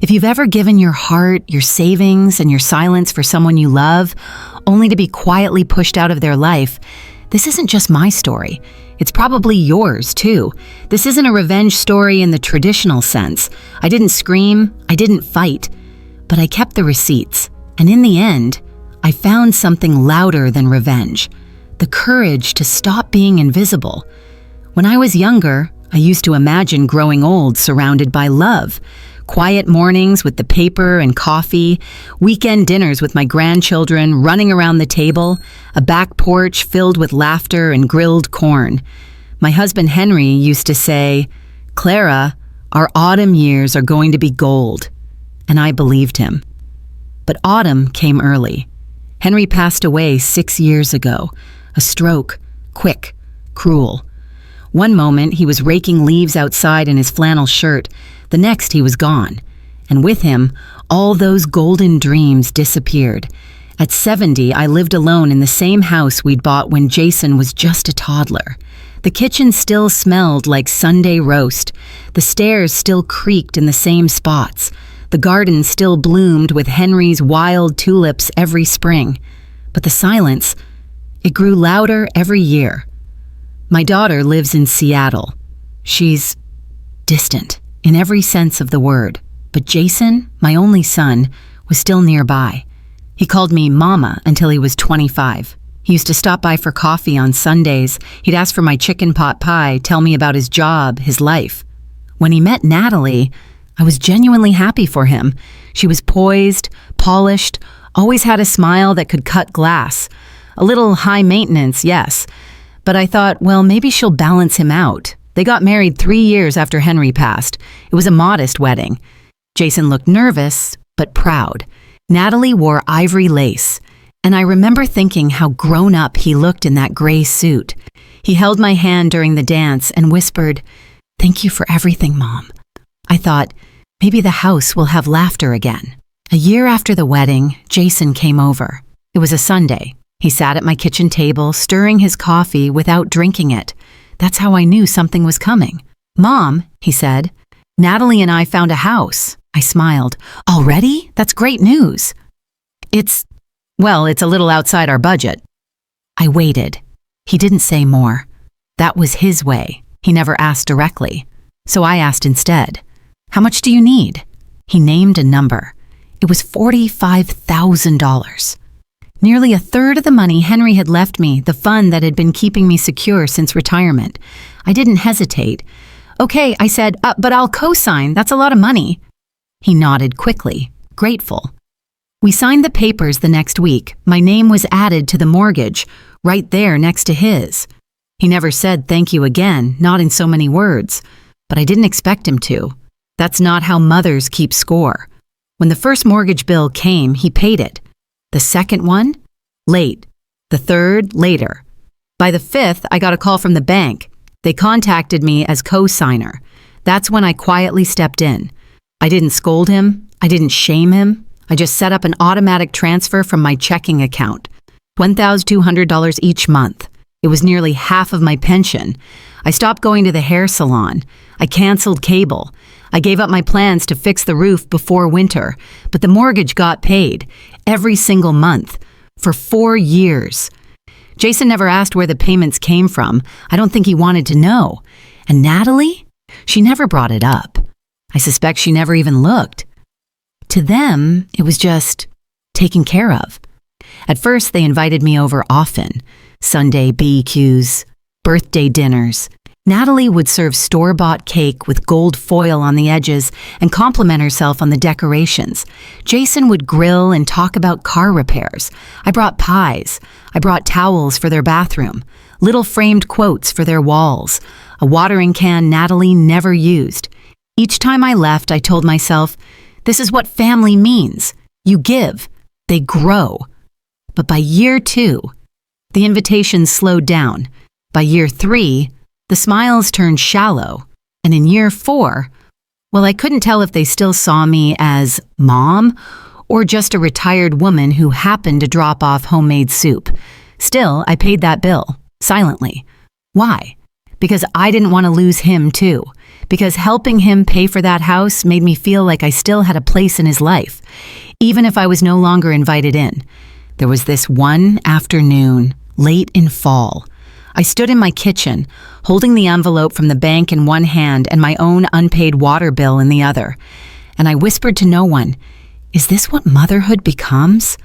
If you've ever given your heart, your savings, and your silence for someone you love, only to be quietly pushed out of their life, this isn't just my story. It's probably yours, too. This isn't a revenge story in the traditional sense. I didn't scream, I didn't fight, but I kept the receipts. And in the end, I found something louder than revenge: the courage to stop being invisible. When I was younger, I used to imagine growing old surrounded by love. Quiet mornings with the paper and coffee, weekend dinners with my grandchildren running around the table, a back porch filled with laughter and grilled corn. My husband Henry used to say, "Clara, our autumn years are going to be gold." And I believed him. But autumn came early. Henry passed away 6 years ago. A stroke, quick, cruel. One moment he was raking leaves outside in his flannel shirt. The next he was gone. And with him, all those golden dreams disappeared. At 70, I lived alone in the same house we'd bought when Jason was just a toddler. The kitchen still smelled like Sunday roast. The stairs still creaked in the same spots. The garden still bloomed with Henry's wild tulips every spring. But the silence, it grew louder every year. My daughter lives in Seattle. She's distant in every sense of the word. But Jason, my only son, was still nearby. He called me Mama until he was 25. He used to stop by for coffee on Sundays. He'd ask for my chicken pot pie, tell me about his job, his life. When he met Natalie, I was genuinely happy for him. She was poised, polished, always had a smile that could cut glass. A little high maintenance, yes. But I thought, well, maybe she'll balance him out. They got married 3 years after Henry passed. It was a modest wedding. Jason looked nervous, but proud. Natalie wore ivory lace, and I remember thinking how grown up he looked in that gray suit. He held my hand during the dance and whispered, "Thank you for everything, Mom." I thought, maybe the house will have laughter again. A year after the wedding, Jason came over. It was a Sunday. He sat at my kitchen table, stirring his coffee without drinking it. That's how I knew something was coming. "Mom," he said, "Natalie and I found a house." I smiled. "Already? That's great news." It's a little outside our budget." I waited. He didn't say more. That was his way. He never asked directly. So I asked instead, "How much do you need?" He named a number. It was $45,000. Nearly a third of the money Henry had left me, the fund that had been keeping me secure since retirement. I didn't hesitate. "Okay," I said, "but I'll co-sign. That's a lot of money." He nodded quickly, grateful. We signed the papers the next week. My name was added to the mortgage, right there next to his. He never said thank you again, not in so many words, but I didn't expect him to. That's not how mothers keep score. When the first mortgage bill came, he paid it. The second one? Late. The third? Later. By the fifth, I got a call from the bank. They contacted me as co-signer. That's when I quietly stepped in. I didn't scold him. I didn't shame him. I just set up an automatic transfer from my checking account. $1,200 each month. It was nearly half of my pension. I stopped going to the hair salon. I canceled cable. I gave up my plans to fix the roof before winter, but the mortgage got paid every single month for 4 years. Jason never asked where the payments came from. I don't think he wanted to know. And Natalie? She never brought it up. I suspect she never even looked. To them, it was just taken care of. At first, they invited me over often. Sunday BBQs, birthday dinners. Natalie would serve store-bought cake with gold foil on the edges and compliment herself on the decorations. Jason would grill and talk about car repairs. I brought pies. I brought towels for their bathroom, little framed quotes for their walls, a watering can Natalie never used. Each time I left, I told myself, this is what family means. You give, they grow. But by year 2, the invitations slowed down. By year 3, the smiles turned shallow. And in year 4, well, I couldn't tell if they still saw me as Mom or just a retired woman who happened to drop off homemade soup. Still, I paid that bill, silently. Why? Because I didn't want to lose him too. because helping him pay for that house made me feel like I still had a place in his life, even if I was no longer invited in. There was this one afternoon, late in fall. I stood in my kitchen, holding the envelope from the bank in one hand and my own unpaid water bill in the other. And I whispered to no one, "Is this what motherhood becomes?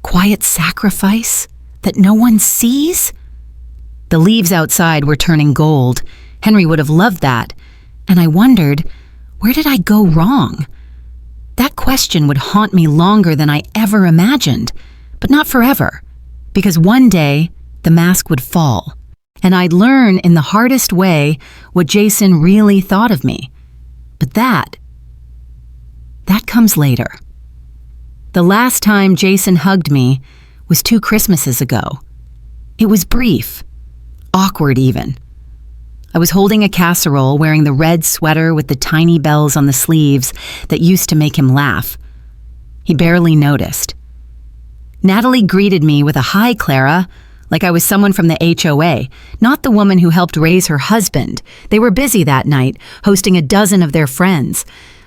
Quiet sacrifice that no one sees?" The leaves outside were turning gold. Henry would have loved that. And I wondered, where did I go wrong? That question would haunt me longer than I ever imagined, but not forever, because one day the mask would fall, and I'd learn in the hardest way what Jason really thought of me. But that comes later. The last time Jason hugged me was 2 Christmases ago. It was brief, awkward even. I was holding a casserole wearing the red sweater with the tiny bells on the sleeves that used to make him laugh. He barely noticed. Natalie greeted me with a "Hi, Clara," like I was someone from the HOA, not the woman who helped raise her husband. They were busy that night, hosting a dozen of their friends.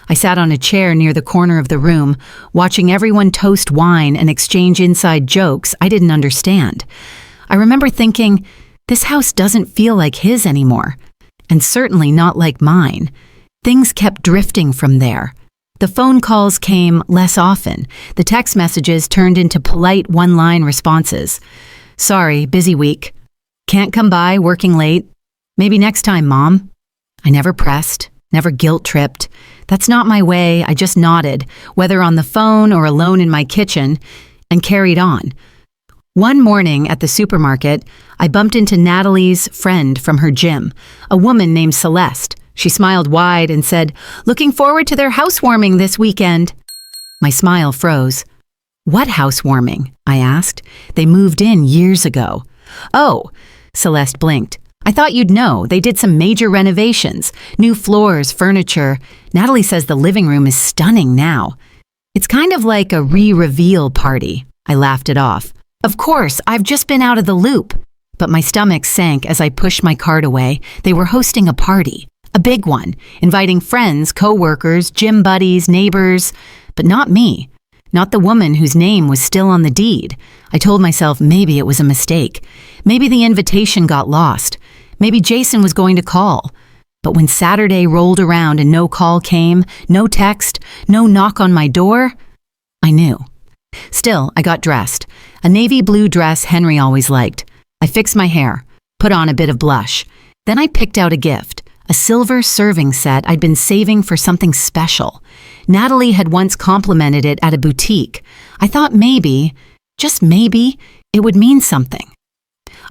I sat on a chair near the corner of the room, watching everyone toast wine and exchange inside jokes I didn't understand. I remember thinking, this house doesn't feel like his anymore, and certainly not like mine. Things kept drifting from there. The phone calls came less often. The text messages turned into polite one-line responses. "Sorry, busy week. Can't come by, working late. Maybe next time, Mom." I never pressed, never guilt-tripped. That's not my way. I just nodded, whether on the phone or alone in my kitchen, and carried on. One morning at the supermarket, I bumped into Natalie's friend from her gym, a woman named Celeste. She smiled wide and said, "Looking forward to their housewarming this weekend." My smile froze. "What housewarming?" I asked. "They moved in years ago." "Oh," Celeste blinked. "I thought you'd know. They did some major renovations. New floors, furniture. Natalie says the living room is stunning now. It's kind of like a re-reveal party." I laughed it off. "Of course, I've just been out of the loop." But my stomach sank as I pushed my cart away. They were hosting a party. A big one, inviting friends, co-workers, gym buddies, neighbors, but not me. Not the woman whose name was still on the deed. I told myself maybe it was a mistake. Maybe the invitation got lost. Maybe Jason was going to call. But when Saturday rolled around and no call came, no text, no knock on my door, I knew. Still, I got dressed. A navy blue dress Henry always liked. I fixed my hair, put on a bit of blush. Then I picked out a gift. A silver serving set I'd been saving for something special. Natalie had once complimented it at a boutique. I thought maybe, just maybe, it would mean something.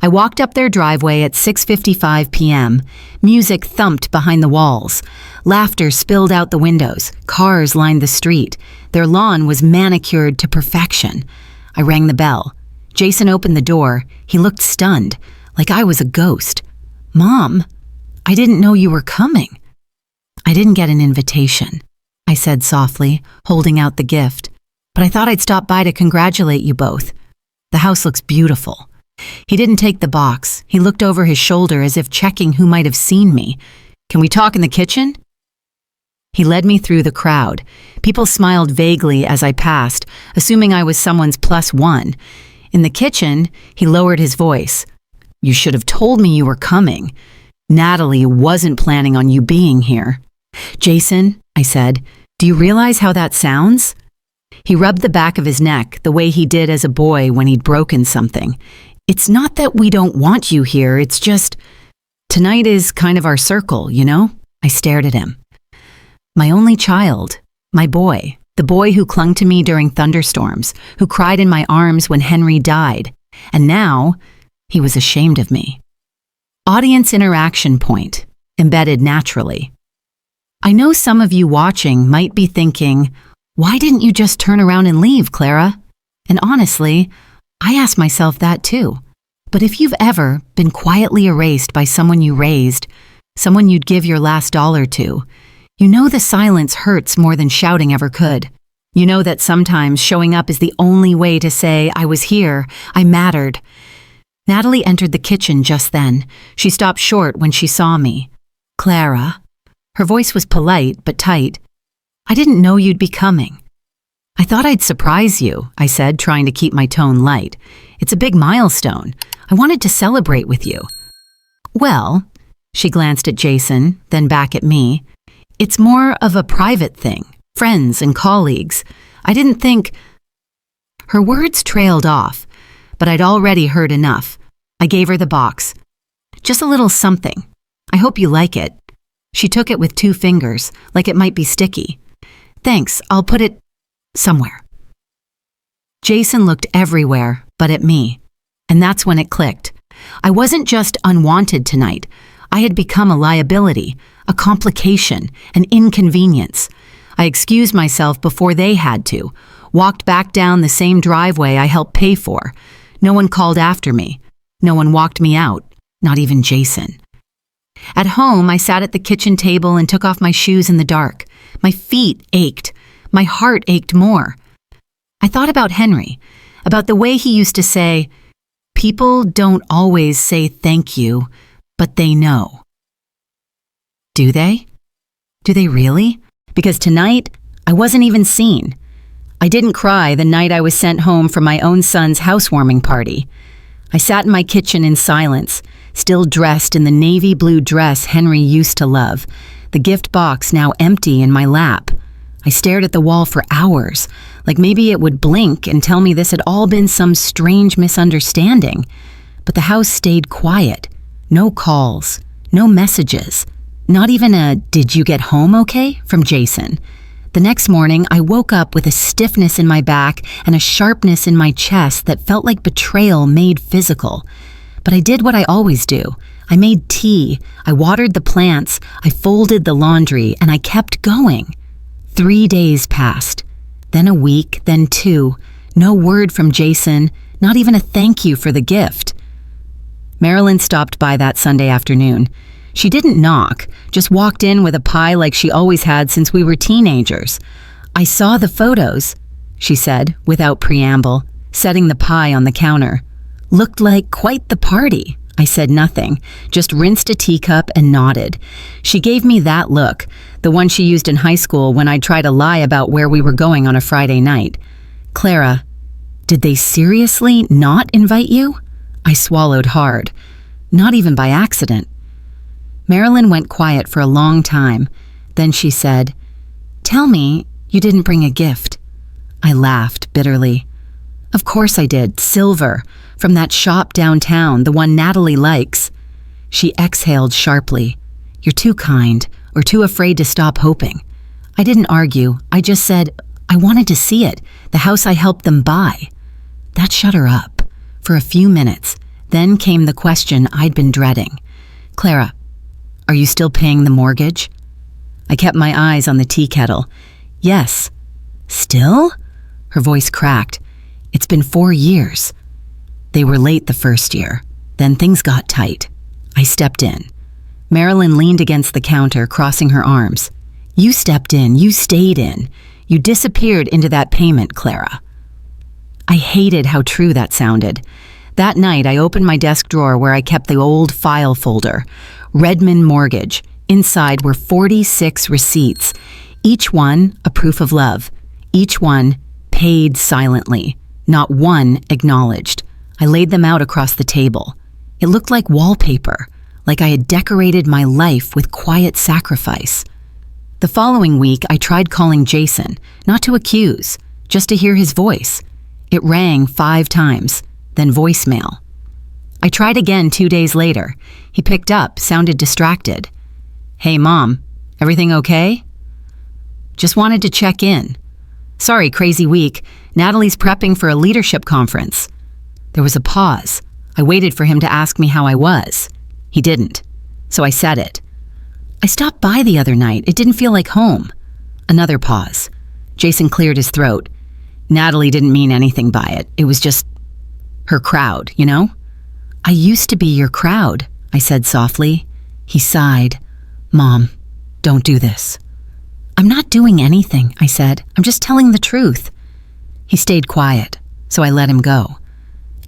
I walked up their driveway at 6:55 p.m. Music thumped behind the walls. Laughter spilled out the windows. Cars lined the street. Their lawn was manicured to perfection. I rang the bell. Jason opened the door. He looked stunned, like I was a ghost. "Mom, I didn't know you were coming." "I didn't get an invitation," I said softly, holding out the gift. "But I thought I'd stop by to congratulate you both. The house looks beautiful." He didn't take the box. He looked over his shoulder as if checking who might have seen me. "Can we talk in the kitchen?" He led me through the crowd. People smiled vaguely as I passed, assuming I was someone's +1. In the kitchen, he lowered his voice. "You should have told me you were coming. Natalie wasn't planning on you being here." "Jason," I said, "do you realize how that sounds?" He rubbed the back of his neck the way he did as a boy when he'd broken something. "It's not that we don't want you here, it's just, tonight is kind of our circle, you know?" I stared at him. My only child, my boy, the boy who clung to me during thunderstorms, who cried in my arms when Henry died, and now he was ashamed of me. Audience interaction point, embedded naturally. I know some of you watching might be thinking, why didn't you just turn around and leave, Clara? And honestly, I ask myself that too. But if you've ever been quietly erased by someone you raised, someone you'd give your last dollar to, you know the silence hurts more than shouting ever could. You know that sometimes showing up is the only way to say, I was here, I mattered. Natalie entered the kitchen just then. She stopped short when she saw me. Clara. Her voice was polite but tight. "I didn't know you'd be coming." "I thought I'd surprise you," I said, trying to keep my tone light. "It's a big milestone. I wanted to celebrate with you." "Well," she glanced at Jason, then back at me, "it's more of a private thing, friends and colleagues. I didn't think—" Her words trailed off, but I'd already heard enough. I gave her the box. "Just a little something. I hope you like it." She took it with 2 fingers, like it might be sticky. "Thanks, I'll put it somewhere." Jason looked everywhere but at me, and that's when it clicked. I wasn't just unwanted tonight. I had become a liability, a complication, an inconvenience. I excused myself before they had to, walked back down the same driveway I helped pay for. No one called after me. No one walked me out, not even Jason. At home, I sat at the kitchen table and took off my shoes in the dark. My feet ached. My heart ached more. I thought about Henry, about the way he used to say, "People don't always say thank you, but they know." Do they? Do they really? Because tonight, I wasn't even seen. I didn't cry the night I was sent home from my own son's housewarming party. I sat in my kitchen in silence, still dressed in the navy blue dress Henry used to love, the gift box now empty in my lap. I stared at the wall for hours, like maybe it would blink and tell me this had all been some strange misunderstanding. But the house stayed quiet. No calls, no messages, not even a "did you get home okay?" from Jason. The next morning, I woke up with a stiffness in my back and a sharpness in my chest that felt like betrayal made physical. But I did what I always do. I made tea, I watered the plants, I folded the laundry, and I kept going. 3 days passed, then a week, then 2. No word from Jason, not even a thank you for the gift. Marilyn stopped by that Sunday afternoon. She didn't knock, just walked in with a pie like she always had since we were teenagers. "I saw the photos," she said, without preamble, setting the pie on the counter. "Looked like quite the party." I said nothing, just rinsed a teacup and nodded. She gave me that look, the one she used in high school when I'd try to lie about where we were going on a Friday night. "Clara, did they seriously not invite you?" I swallowed hard. Not even by accident. Marilyn went quiet for a long time. Then she said, "Tell me you didn't bring a gift." I laughed bitterly. "Of course I did. Silver. From that shop downtown, the one Natalie likes." She exhaled sharply. "You're too kind, or too afraid to stop hoping." I didn't argue. I just said, I wanted to see it, the house I helped them buy. That shut her up. For a few minutes, then came the question I'd been dreading. "Clara, are you still paying the mortgage?" I kept my eyes on the tea kettle. "Yes." "Still?" Her voice cracked. "It's been 4 years." They were late the first year. Then things got tight. I stepped in. Marilyn leaned against the counter, crossing her arms. "You stepped in. You stayed in. You disappeared into that payment, Clara." I hated how true that sounded. That night, I opened my desk drawer where I kept the old file folder. Redmond Mortgage. Inside were 46 receipts. Each one a proof of love. Each one paid silently. Not one acknowledged. I laid them out across the table. It looked like wallpaper, like I had decorated my life with quiet sacrifice. The following week, I tried calling Jason, not to accuse, just to hear his voice. It rang 5 times, then voicemail. I tried again 2 days later. He picked up, sounded distracted. "Hey, Mom, everything okay?" "Just wanted to check in. Sorry, crazy week. Natalie's prepping for a leadership conference." There was a pause. I waited for him to ask me how I was. He didn't, so I said it. "I stopped by the other night. It didn't feel like home." Another pause. Jason cleared his throat. "Natalie didn't mean anything by it. It was just her crowd, you know?" "I used to be your crowd," I said softly. He sighed. "Mom, don't do this." "I'm not doing anything," I said. "I'm just telling the truth." He stayed quiet, so I let him go.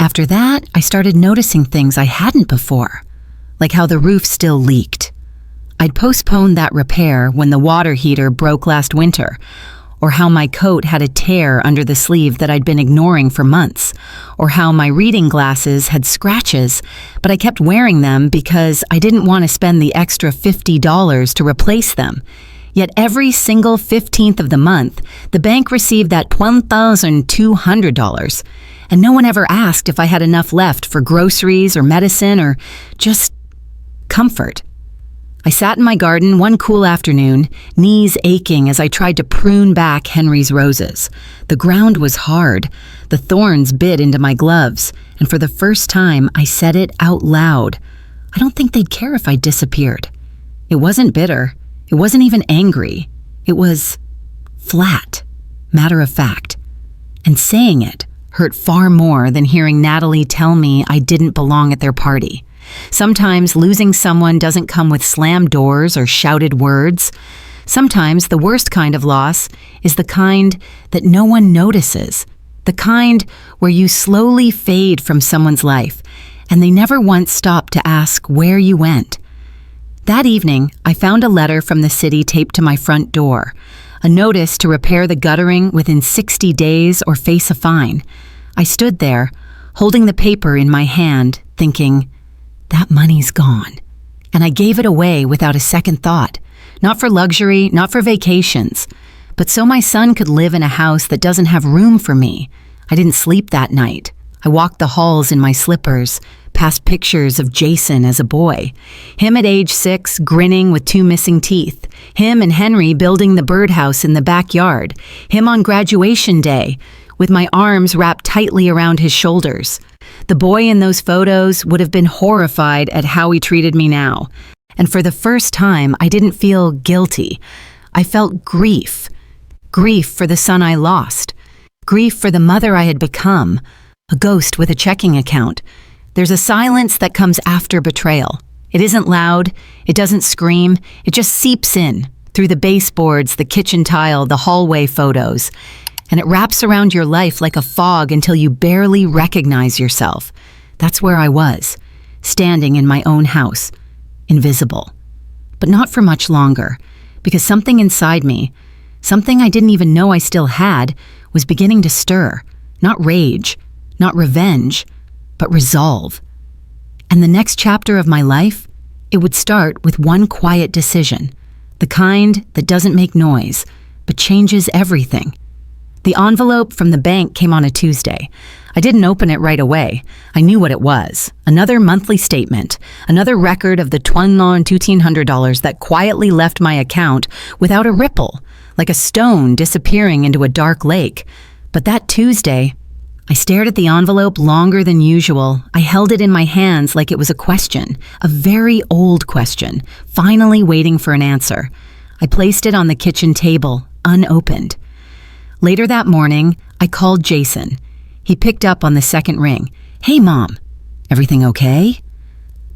After that, I started noticing things I hadn't before, like how the roof still leaked. I'd postponed that repair when the water heater broke last winter, or how my coat had a tear under the sleeve that I'd been ignoring for months, or how my reading glasses had scratches, but I kept wearing them because I didn't want to spend the extra $50 to replace them. Yet every single 15th of the month, the bank received that $1,200, and no one ever asked if I had enough left for groceries or medicine or just comfort. I sat in my garden one cool afternoon, knees aching as I tried to prune back Henry's roses. The ground was hard. The thorns bit into my gloves, and for the first time, I said it out loud. I don't think they'd care if I disappeared. It wasn't bitter. It wasn't even angry. It was flat, matter of fact. And saying it hurt far more than hearing Natalie tell me I didn't belong at their party. Sometimes losing someone doesn't come with slammed doors or shouted words. Sometimes the worst kind of loss is the kind that no one notices, the kind where you slowly fade from someone's life and they never once stop to ask where you went. That evening, I found a letter from the city taped to my front door, a notice to repair the guttering within 60 days or face a fine. I stood there, holding the paper in my hand, thinking, that money's gone. And I gave it away without a second thought. Not for luxury, not for vacations, but so my son could live in a house that doesn't have room for me. I didn't sleep that night. I walked the halls in my slippers, past pictures of Jason as a boy. Him at age 6, grinning with 2 missing teeth. Him and Henry building the birdhouse in the backyard. Him on graduation day, with my arms wrapped tightly around his shoulders. The boy in those photos would have been horrified at how he treated me now. And for the first time, I didn't feel guilty. I felt grief. Grief for the son I lost. Grief for the mother I had become. A ghost with a checking account. There's a silence that comes after betrayal. It isn't loud. It doesn't scream. It just seeps in through the baseboards, the kitchen tile, the hallway photos. And it wraps around your life like a fog until you barely recognize yourself. That's where I was, standing in my own house, invisible. But not for much longer, because something inside me, something I didn't even know I still had, was beginning to stir. Not rage, not revenge, but resolve. And the next chapter of my life, it would start with one quiet decision, the kind that doesn't make noise, but changes everything. The envelope from the bank came on a Tuesday. I didn't open it right away. I knew what it was. Another monthly statement. Another record of the $1,200 that quietly left my account without a ripple, like a stone disappearing into a dark lake. But that Tuesday, I stared at the envelope longer than usual. I held it in my hands like it was a question, a very old question, finally waiting for an answer. I placed it on the kitchen table, unopened. Later that morning, I called Jason. He picked up on the second ring. "Hey, Mom, everything okay?"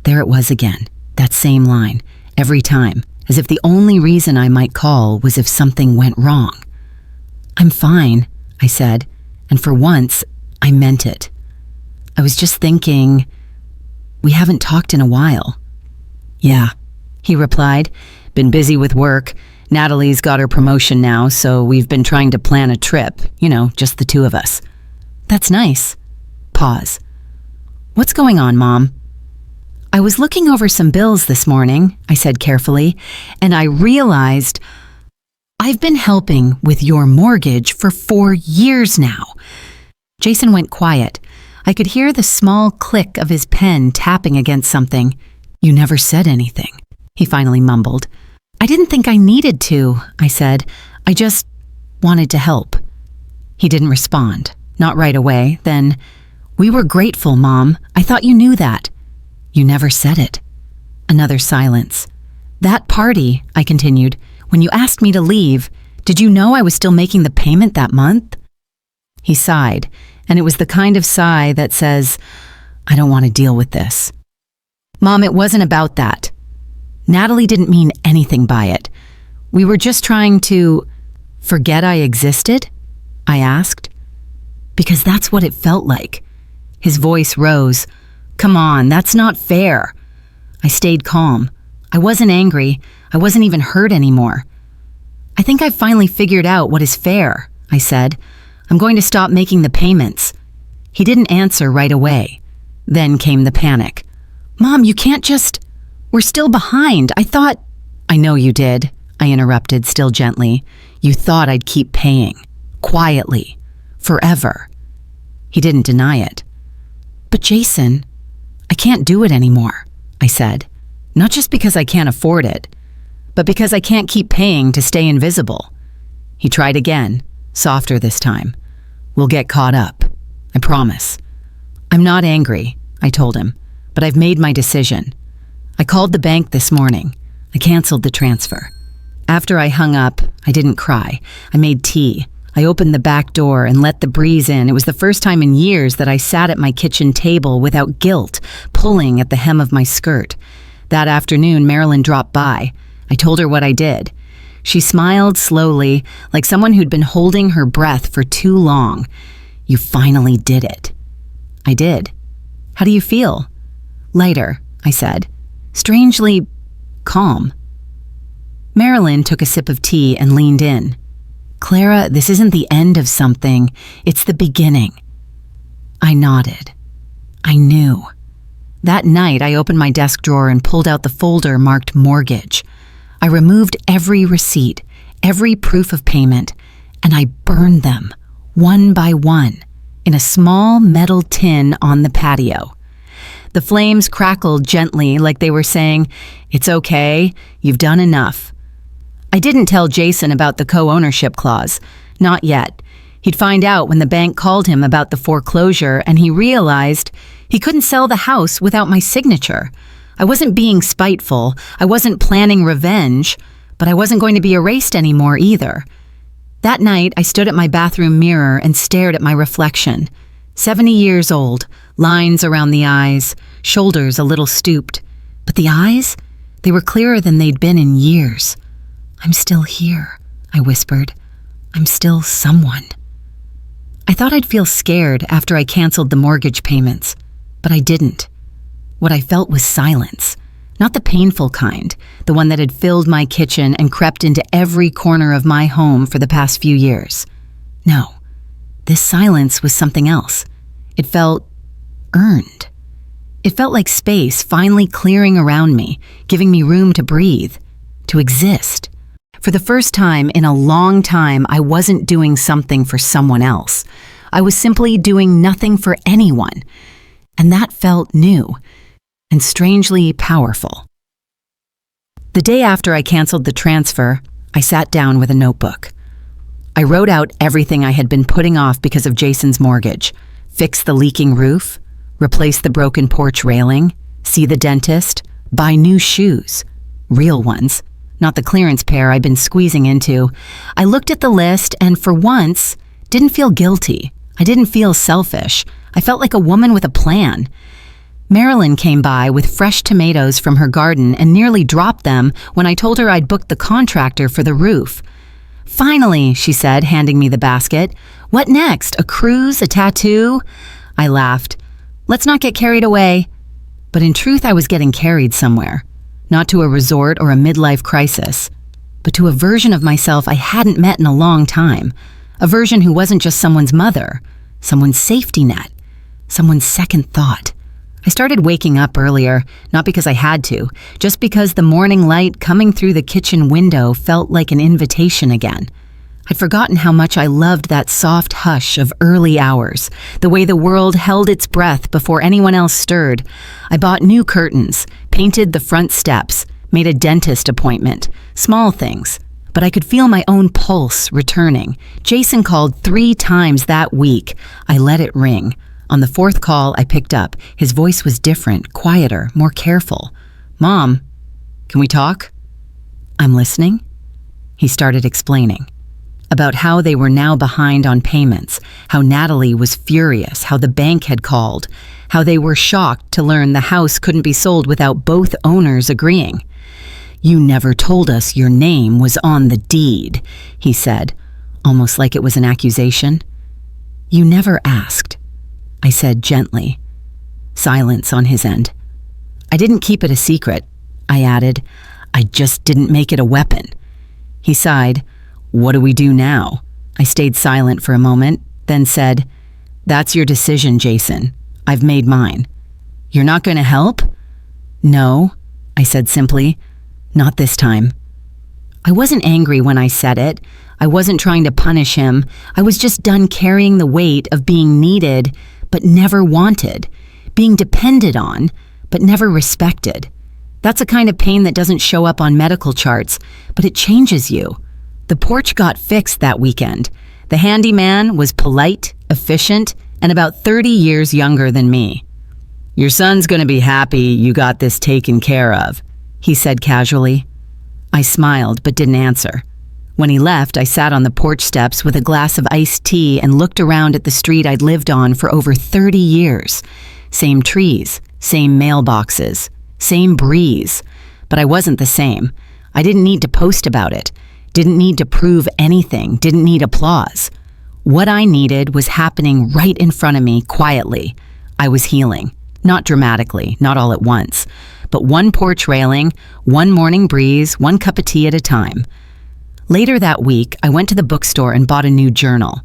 There it was again, that same line, every time, as if the only reason I might call was if something went wrong. "I'm fine," I said, and for once, I meant it. I was just thinking, we haven't talked in a while. "Yeah," he replied, "been busy with work. Natalie's got her promotion now, so we've been trying to plan a trip, just the two of us." "That's nice." Pause. "What's going on, Mom?" "I was looking over some bills this morning," I said carefully, "and I realized I've been helping with your mortgage for 4 years now." Jason went quiet. I could hear the small click of his pen tapping against something. "You never said anything," he finally mumbled. "I didn't think I needed to," I said. "I just wanted to help." He didn't respond. Not right away. Then, "We were grateful, Mom. I thought you knew that." "You never said it." Another silence. "That party," I continued, "when you asked me to leave, did you know I was still making the payment that month?" He sighed, and it was the kind of sigh that says, "I don't want to deal with this." "Mom, it wasn't about that. Natalie didn't mean anything by it. We were just trying to forget I existed?" I asked. "Because that's what it felt like." His voice rose. "Come on, that's not fair." I stayed calm. I wasn't angry. I wasn't even hurt anymore. I think I've finally figured out what is fair, I said. I'm going to stop making the payments. He didn't answer right away. Then came the panic. Mom, you can't just... We're still behind. I thought... I know you did, I interrupted, still gently. You thought I'd keep paying. Quietly. Forever. He didn't deny it. But Jason, I can't do it anymore, I said. Not just because I can't afford it, but because I can't keep paying to stay invisible. He tried again, softer this time. We'll get caught up. I promise. I'm not angry, I told him, but I've made my decision. I called the bank this morning. I canceled the transfer. After I hung up, I didn't cry. I made tea. I opened the back door and let the breeze in. It was the first time in years that I sat at my kitchen table without guilt, pulling at the hem of my skirt. That afternoon, Marilyn dropped by. I told her what I did. She smiled slowly, like someone who'd been holding her breath for too long. You finally did it. I did. How do you feel? Lighter, I said. Strangely calm. Marilyn took a sip of tea and leaned in. Clara, this isn't the end of something. It's the beginning. I nodded. I knew. That night, I opened my desk drawer and pulled out the folder marked mortgage. I removed every receipt, every proof of payment, and I burned them, one by one, in a small metal tin on the patio. The flames crackled gently like they were saying, "It's okay, you've done enough." I didn't tell Jason about the co-ownership clause. Not yet. He'd find out when the bank called him about the foreclosure, and he realized he couldn't sell the house without my signature. I wasn't being spiteful. I wasn't planning revenge, but I wasn't going to be erased anymore either. That night, I stood at my bathroom mirror and stared at my reflection. 70 years old, lines around the eyes, shoulders a little stooped. But the eyes? They were clearer than they'd been in years. I'm still here, I whispered. I'm still someone. I thought I'd feel scared after I canceled the mortgage payments, but I didn't. What I felt was silence, not the painful kind, the one that had filled my kitchen and crept into every corner of my home for the past few years. No, this silence was something else. It felt earned. It felt like space finally clearing around me, giving me room to breathe, to exist. For the first time in a long time, I wasn't doing something for someone else. I was simply doing nothing for anyone. And that felt new and strangely powerful. The day after I canceled the transfer, I sat down with a notebook. I wrote out everything I had been putting off because of Jason's mortgage. Fix the leaking roof, replace the broken porch railing, see the dentist, buy new shoes, real ones, not the clearance pair I'd been squeezing into. I looked at the list and for once, didn't feel guilty. I didn't feel selfish. I felt like a woman with a plan. Marilyn came by with fresh tomatoes from her garden and nearly dropped them when I told her I'd booked the contractor for the roof. Finally, she said, handing me the basket. What next? A cruise? A tattoo? I laughed. Let's not get carried away. But in truth, I was getting carried somewhere. Not to a resort or a midlife crisis, but to a version of myself I hadn't met in a long time. A version who wasn't just someone's mother, someone's safety net, someone's second thought. I started waking up earlier, not because I had to, just because the morning light coming through the kitchen window felt like an invitation again. I'd forgotten how much I loved that soft hush of early hours, the way the world held its breath before anyone else stirred. I bought new curtains, painted the front steps, made a dentist appointment, small things. But I could feel my own pulse returning. Jason called 3 times that week. I let it ring. On the 4th call, I picked up. His voice was different, quieter, more careful. Mom, can we talk? I'm listening. He started explaining about how they were now behind on payments, how Natalie was furious, how the bank had called, how they were shocked to learn the house couldn't be sold without both owners agreeing. You never told us your name was on the deed, he said, almost like it was an accusation. You never asked, I said gently. Silence on his end. I didn't keep it a secret. I added. "I just didn't make it a weapon." He sighed. "What do we do now?" I stayed silent for a moment, then said, "That's your decision, Jason. I've made mine." "You're not going to help?" "No," I said simply. "Not this time." I wasn't angry when I said it. I wasn't trying to punish him. I was just done carrying the weight of being needed, but never wanted, being depended on, but never respected. That's a kind of pain that doesn't show up on medical charts, but it changes you. The porch got fixed that weekend. The handyman was polite, efficient, and about 30 years younger than me. "Your son's going to be happy you got this taken care of," he said casually. I smiled but didn't answer. When he left, I sat on the porch steps with a glass of iced tea and looked around at the street I'd lived on for over 30 years. Same trees, same mailboxes, same breeze. But I wasn't the same. I didn't need to post about it. Didn't need to prove anything. Didn't need applause. What I needed was happening right in front of me, quietly. I was healing. Not dramatically, not all at once. But one porch railing, one morning breeze, one cup of tea at a time. Later that week, I went to the bookstore and bought a new journal.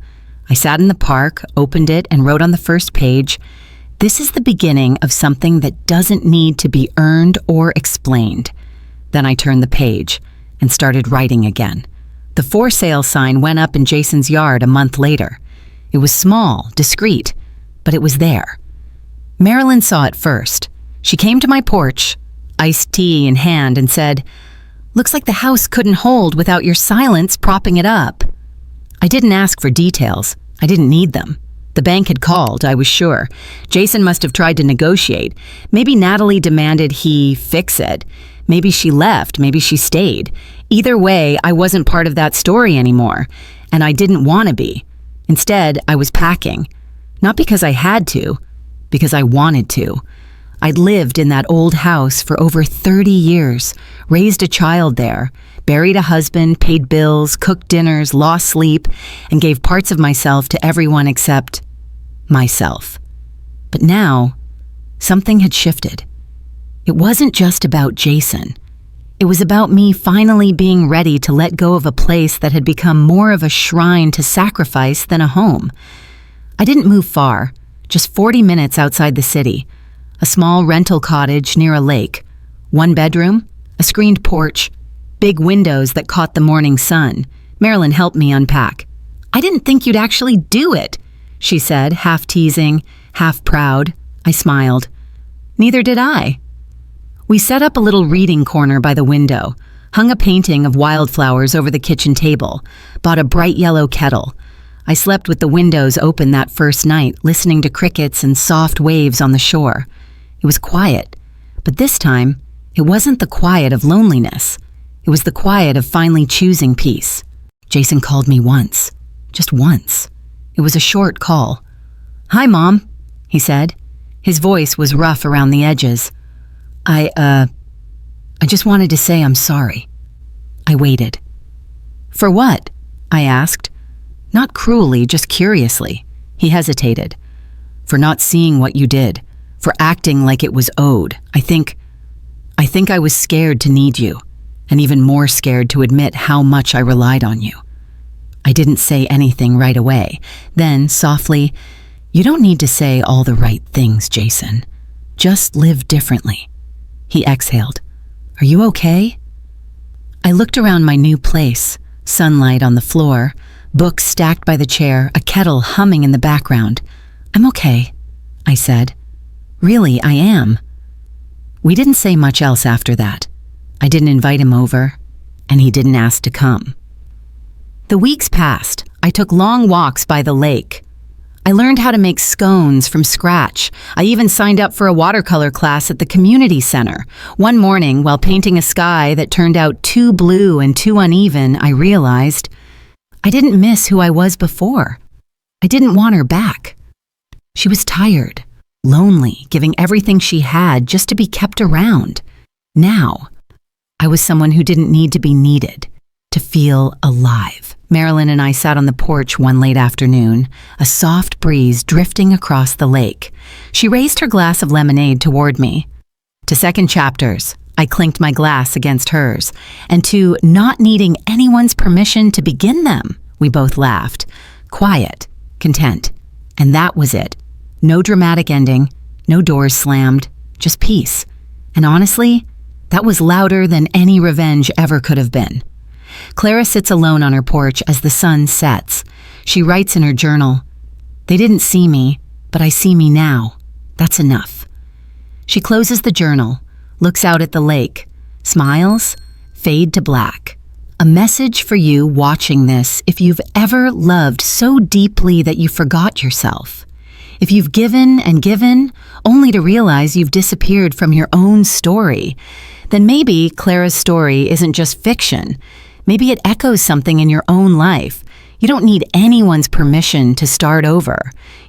I sat in the park, opened it, and wrote on the first page, "This is the beginning of something that doesn't need to be earned or explained." Then I turned the page and started writing again. The for sale sign went up in Jason's yard a month later. It was small, discreet, but it was there. Marilyn saw it first. She came to my porch, iced tea in hand, and said, "Looks like the house couldn't hold without your silence propping it up." I didn't ask for details. I didn't need them. The bank had called, I was sure. Jason must have tried to negotiate. Maybe Natalie demanded he fix it. Maybe she left, maybe she stayed. Either way, I wasn't part of that story anymore, and I didn't want to be. Instead, I was packing. Not because I had to, because I wanted to. I'd lived in that old house for over 30 years, raised a child there, buried a husband, paid bills, cooked dinners, lost sleep, and gave parts of myself to everyone except myself. But now, something had shifted. It wasn't just about Jason. It was about me finally being ready to let go of a place that had become more of a shrine to sacrifice than a home. I didn't move far, just 40 minutes outside the city. A small rental cottage near a lake. One bedroom, a screened porch, big windows that caught the morning sun. Marilyn helped me unpack. "I didn't think you'd actually do it," she said, half teasing, half proud. I smiled. Neither did I. We set up a little reading corner by the window, hung a painting of wildflowers over the kitchen table, bought a bright yellow kettle. I slept with the windows open that first night, listening to crickets and soft waves on the shore. It was quiet, but this time, it wasn't the quiet of loneliness. It was the quiet of finally choosing peace. Jason called me once, just once. It was a short call. "Hi, Mom," he said. His voice was rough around the edges. I just wanted to say I'm sorry." I waited. "For what?" I asked. Not cruelly, just curiously. He hesitated. "For not seeing what you did. For acting like it was owed. I think I was scared to need you, and even more scared to admit how much I relied on you." I didn't say anything right away. Then, softly, "You don't need to say all the right things, Jason. Just live differently." He exhaled. "Are you okay?" I looked around my new place, sunlight on the floor, books stacked by the chair, a kettle humming in the background. "I'm okay," I said. "Really, I am." We didn't say much else after that. I didn't invite him over, and he didn't ask to come. The weeks passed. I took long walks by the lake. I learned how to make scones from scratch. I even signed up for a watercolor class at the community center. One morning, while painting a sky that turned out too blue and too uneven, I realized I didn't miss who I was before. I didn't want her back. She was tired, lonely, giving everything she had just to be kept around. Now, I was someone who didn't need to be needed, to feel alive. Marilyn and I sat on the porch one late afternoon, a soft breeze drifting across the lake. She raised her glass of lemonade toward me. "To second chapters," I clinked my glass against hers, and to not needing anyone's permission to begin them. We both laughed. Quiet, content. And that was it. No dramatic ending, no doors slammed, just peace. And honestly, that was louder than any revenge ever could have been. Clara sits alone on her porch as the sun sets. She writes in her journal, "They didn't see me, but I see me now. That's enough." She closes the journal, looks out at the lake, smiles, fade to black. A message for you watching this if you've ever loved so deeply that you forgot yourself. If you've given and given, only to realize you've disappeared from your own story, then maybe Clara's story isn't just fiction. Maybe it echoes something in your own life. You don't need anyone's permission to start over.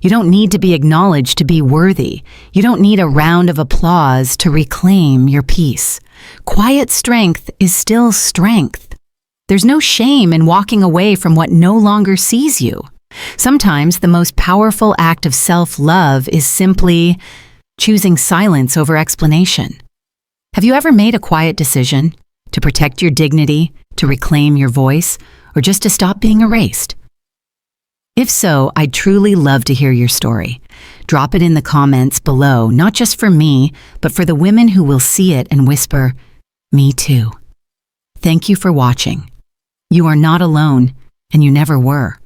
You don't need to be acknowledged to be worthy. You don't need a round of applause to reclaim your peace. Quiet strength is still strength. There's no shame in walking away from what no longer sees you. Sometimes the most powerful act of self-love is simply choosing silence over explanation. Have you ever made a quiet decision to protect your dignity, to reclaim your voice, or just to stop being erased? If so, I'd truly love to hear your story. Drop it in the comments below, not just for me, but for the women who will see it and whisper, "Me too." Thank you for watching. You are not alone, and you never were.